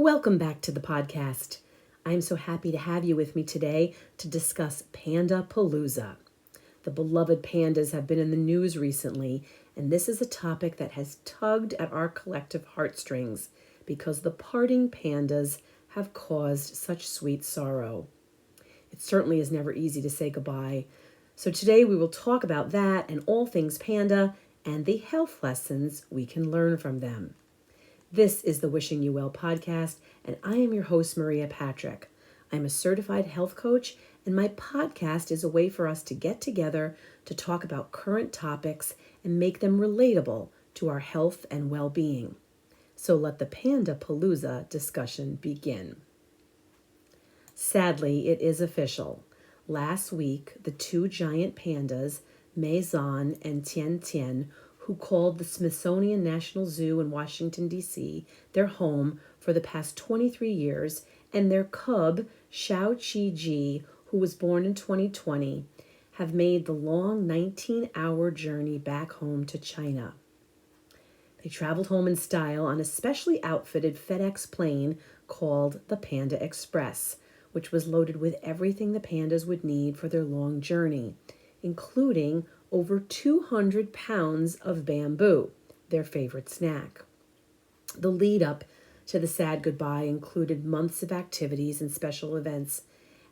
Welcome back to the podcast. I'm so happy to have you with me today to discuss Panda Palooza. The beloved pandas have been in the news recently, and this is a topic that has tugged at our collective heartstrings because the parting pandas have caused such sweet sorrow. It certainly is never easy to say goodbye. So today we will talk about that and all things panda and the health lessons we can learn from them. This is the Wishing You Well podcast, and I am your host, Maria Patrick. I'm a certified health coach, and my podcast is a way for us to get together to talk about current topics and make them relatable to our health and well-being. So let the Panda Palooza discussion begin. Sadly, it is official. Last week, the two giant pandas, Maison and Tian Tian, who called the Smithsonian National Zoo in Washington, D.C., their home for the past 23 years, and their cub, Xiao Qi Ji, who was born in 2020, have made the long 19-hour journey back home to China. They traveled home in style on a specially outfitted FedEx plane called the Panda Express, which was loaded with everything the pandas would need for their long journey, including over 200 pounds of bamboo, their favorite snack. The lead up to the sad goodbye included months of activities and special events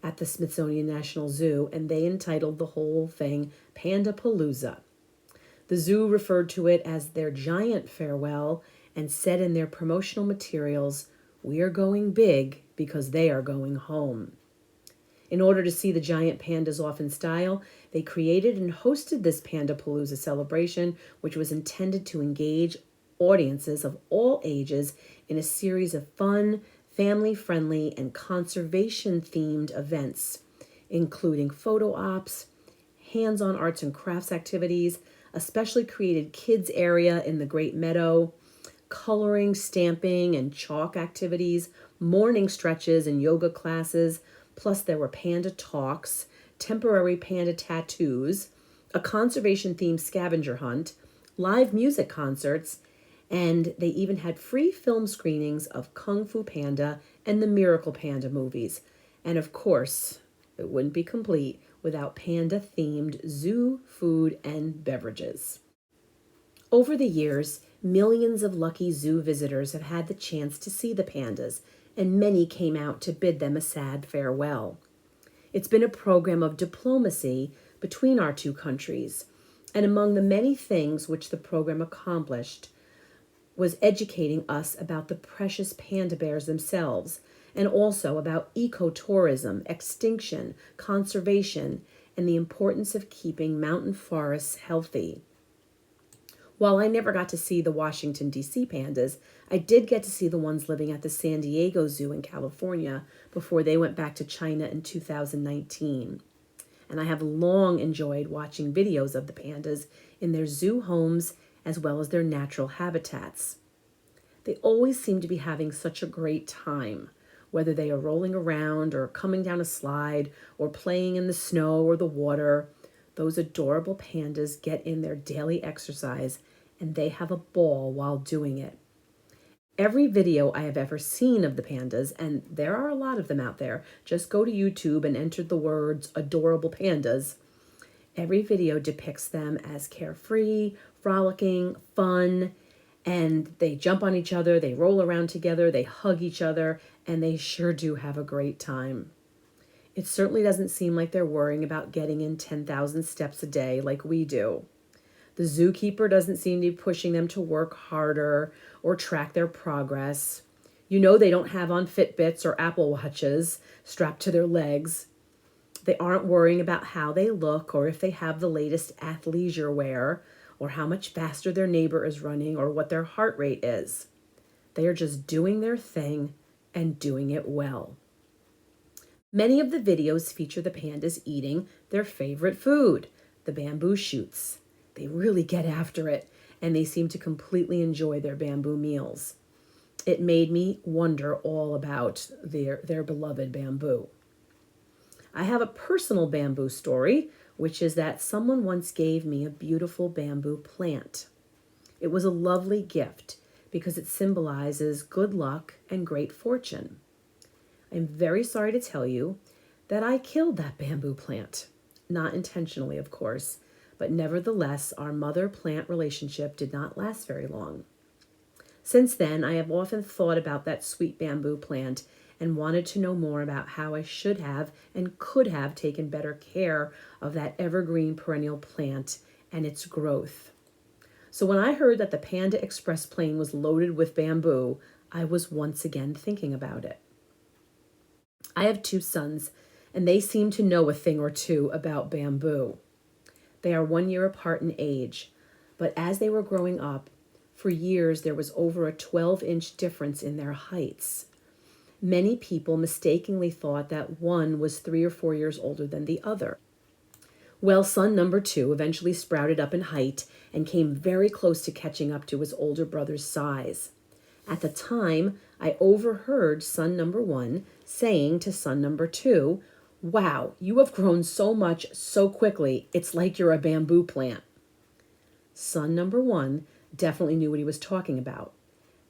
at the Smithsonian National Zoo, and they entitled the whole thing Panda Palooza. The zoo referred to it as their giant farewell and said in their promotional materials, "We are going big because they are going home." In order to see the giant pandas off in style, they created and hosted this Panda Palooza celebration, which was intended to engage audiences of all ages in a series of fun, family-friendly, and conservation-themed events, including photo ops, hands-on arts and crafts activities, a specially created kids area in the Great Meadow, coloring, stamping, and chalk activities, morning stretches and yoga classes. Plus, there were panda talks, temporary panda tattoos, a conservation-themed scavenger hunt, live music concerts, and they even had free film screenings of Kung Fu Panda and the Miracle Panda movies. And of course, it wouldn't be complete without panda-themed zoo food and beverages. Over the years, millions of lucky zoo visitors have had the chance to see the pandas, and many came out to bid them a sad farewell. It's been a program of diplomacy between our two countries, and among the many things which the program accomplished was educating us about the precious panda bears themselves, and also about ecotourism, extinction, conservation, and the importance of keeping mountain forests healthy. While I never got to see the Washington, D.C. pandas, I did get to see the ones living at the San Diego Zoo in California before they went back to China in 2019. And I have long enjoyed watching videos of the pandas in their zoo homes as well as their natural habitats. They always seem to be having such a great time, whether they are rolling around or coming down a slide or playing in the snow or the water. Those adorable pandas get in their daily exercise and they have a ball while doing it. Every video I have ever seen of the pandas, and there are a lot of them out there, just go to YouTube and enter the words adorable pandas. Every video depicts them as carefree, frolicking, fun, and they jump on each other, they roll around together, they hug each other, and they sure do have a great time. It certainly doesn't seem like they're worrying about getting in 10,000 steps a day like we do. The zookeeper doesn't seem to be pushing them to work harder or track their progress. You know they don't have on Fitbits or Apple Watches strapped to their legs. They aren't worrying about how they look or if they have the latest athleisure wear or how much faster their neighbor is running or what their heart rate is. They are just doing their thing and doing it well. Many of the videos feature the pandas eating their favorite food, the bamboo shoots. They really get after it, and they seem to completely enjoy their bamboo meals. It made me wonder all about their beloved bamboo. I have a personal bamboo story, which is that someone once gave me a beautiful bamboo plant. It was a lovely gift because it symbolizes good luck and great fortune. I'm very sorry to tell you that I killed that bamboo plant. Not intentionally, of course, but nevertheless, our mother-plant relationship did not last very long. Since then, I have often thought about that sweet bamboo plant and wanted to know more about how I should have and could have taken better care of that evergreen perennial plant and its growth. So when I heard that the Panda Express plane was loaded with bamboo, I was once again thinking about it. I have 2 sons, and they seem to know a thing or two about bamboo. They are 1 year apart in age, but as they were growing up, for years there was over a 12-inch difference in their heights. Many people mistakenly thought that one was 3 or 4 years older than the other. Well, son number 2 eventually sprouted up in height and came very close to catching up to his older brother's size. At the time, I overheard son number 1 saying to son number 2, "Wow, you have grown so much so quickly, it's like you're a bamboo plant." Son number 1 definitely knew what he was talking about.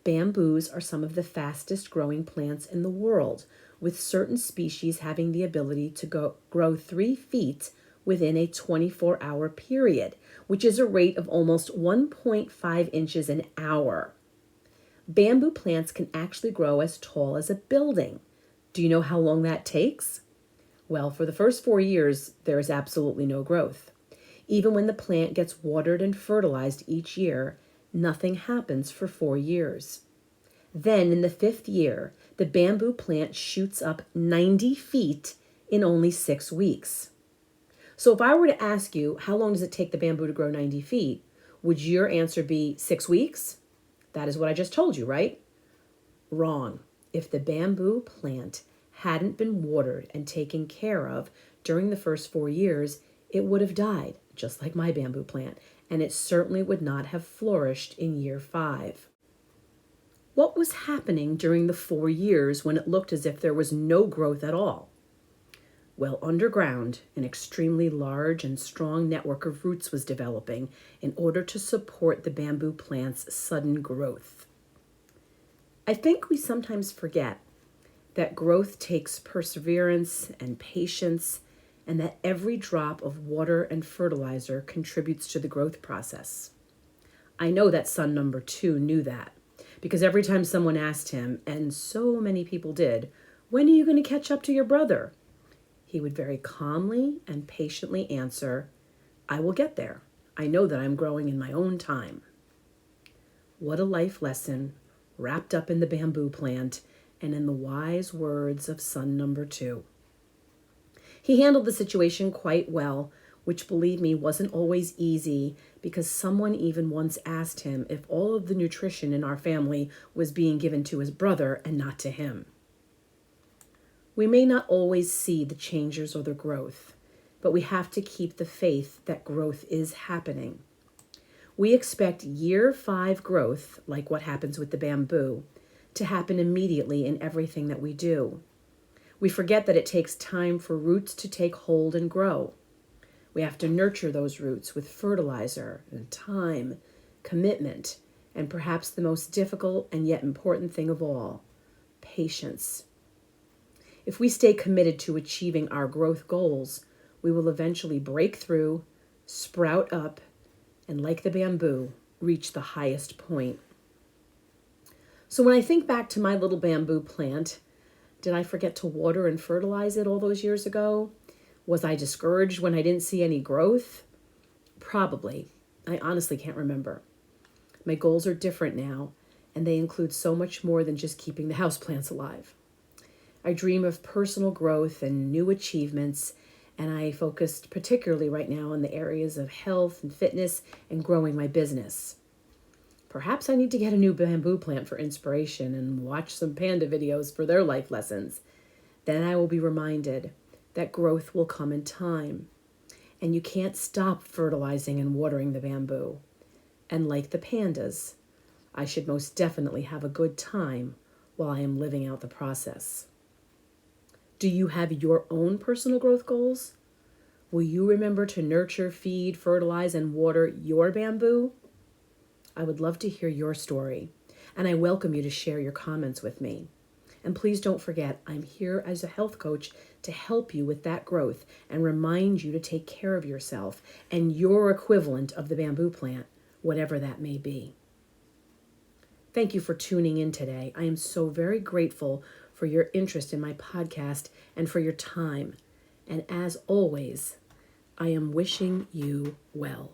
Bamboos are some of the fastest growing plants in the world, with certain species having the ability to grow 3 feet within a 24-hour period, which is a rate of almost 1.5 inches an hour. Bamboo plants can actually grow as tall as a building. Do you know how long that takes? Well, for the first 4 years, there is absolutely no growth. Even when the plant gets watered and fertilized each year, nothing happens for 4 years. Then, in the 5th year, the bamboo plant shoots up 90 feet in only 6 weeks. So if I were to ask you, how long does it take the bamboo to grow 90 feet? Would your answer be 6 weeks? That is what I just told you, right? Wrong. If the bamboo plant hadn't been watered and taken care of during the first 4 years, it would have died, just like my bamboo plant, and it certainly would not have flourished in year 5. What was happening during the 4 years when it looked as if there was no growth at all? Well, underground, an extremely large and strong network of roots was developing in order to support the bamboo plant's sudden growth. I think we sometimes forget that growth takes perseverance and patience, and that every drop of water and fertilizer contributes to the growth process. I know that son number 2 knew that, because every time someone asked him, and so many people did, "When are you going to catch up to your brother?" he would very calmly and patiently answer, "I will get there. I know that I'm growing in my own time." What a life lesson wrapped up in the bamboo plant and in the wise words of son number 2. He handled the situation quite well, which, believe me, wasn't always easy, because someone even once asked him if all of the nutrition in our family was being given to his brother and not to him. We may not always see the changes or the growth, but we have to keep the faith that growth is happening. We expect year 5 growth, like what happens with the bamboo, to happen immediately in everything that we do. We forget that it takes time for roots to take hold and grow. We have to nurture those roots with fertilizer and time, commitment, and perhaps the most difficult and yet important thing of all, patience. If we stay committed to achieving our growth goals, we will eventually break through, sprout up, and like the bamboo, reach the highest point. So when I think back to my little bamboo plant, did I forget to water and fertilize it all those years ago? Was I discouraged when I didn't see any growth? Probably. I honestly can't remember. My goals are different now, and they include so much more than just keeping the houseplants alive. I dream of personal growth and new achievements, and I focused particularly right now in the areas of health and fitness and growing my business. Perhaps I need to get a new bamboo plant for inspiration and watch some panda videos for their life lessons. Then I will be reminded that growth will come in time, and you can't stop fertilizing and watering the bamboo. And like the pandas, I should most definitely have a good time while I am living out the process. Do you have your own personal growth goals? Will you remember to nurture, feed, fertilize, and water your bamboo? I would love to hear your story. and I welcome you to share your comments with me. And please don't forget, I'm here as a health coach to help you with that growth and remind you to take care of yourself and your equivalent of the bamboo plant, whatever that may be. Thank you for tuning in today. I am so very grateful for your interest in my podcast and for your time. And as always, I am wishing you well.